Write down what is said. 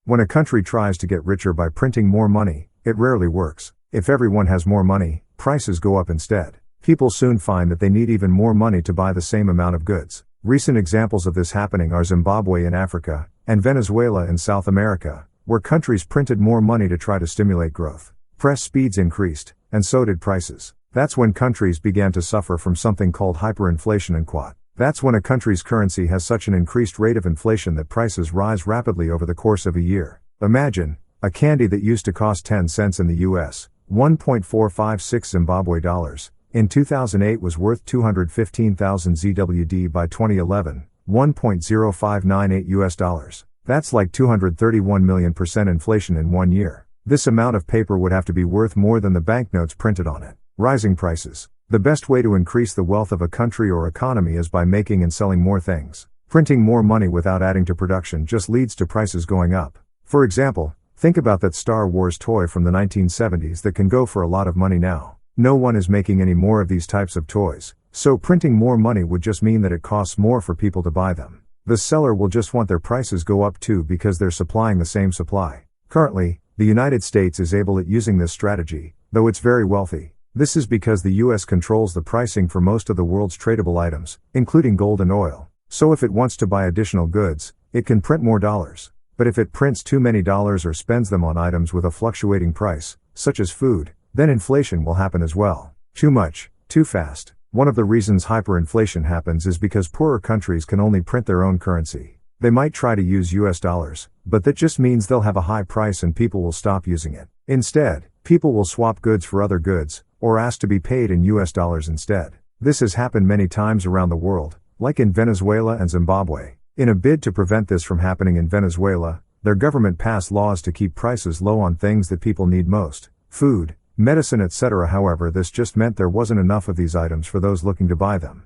When a country tries to get richer by printing more money, it rarely works. If everyone has more money, prices go up instead. People soon find that they need even more money to buy the same amount of goods. Recent examples of this happening are Zimbabwe in Africa, and Venezuela in South America, where countries printed more money to try to stimulate growth. Press speeds increased, and so did prices. That's when countries began to suffer from something called hyperinflation and quat. That's when a country's currency has such an increased rate of inflation that prices rise rapidly over the course of a year. Imagine, a candy that used to cost 10 cents in the US, 1.456 Zimbabwe dollars, in 2008 was worth 215,000 ZWD by 2011, 1.0598 US dollars. That's like 231 million% inflation in 1 year. This amount of paper would have to be worth more than the banknotes printed on it. Rising prices. The best way to increase the wealth of a country or economy is by making and selling more things. Printing more money without adding to production just leads to prices going up. For example, think about that Star Wars toy from the 1970s that can go for a lot of money now. No one is making any more of these types of toys, so printing more money would just mean that it costs more for people to buy them. The seller will just want their prices go up too because they're supplying the same supply. Currently, the United States is able at using this strategy, though it's very wealthy. This is because the US controls the pricing for most of the world's tradable items, including gold and oil. So if it wants to buy additional goods, it can print more dollars. But if it prints too many dollars or spends them on items with a fluctuating price, such as food, then inflation will happen as well. Too much, too fast. One of the reasons hyperinflation happens is because poorer countries can only print their own currency. They might try to use US dollars, but that just means they'll have a high price and people will stop using it. Instead, people will swap goods for other goods, or ask to be paid in US dollars instead. This has happened many times around the world, like in Venezuela and Zimbabwe. In a bid to prevent this from happening in Venezuela, their government passed laws to keep prices low on things that people need most: food, medicine, etc. However, this just meant there wasn't enough of these items for those looking to buy them.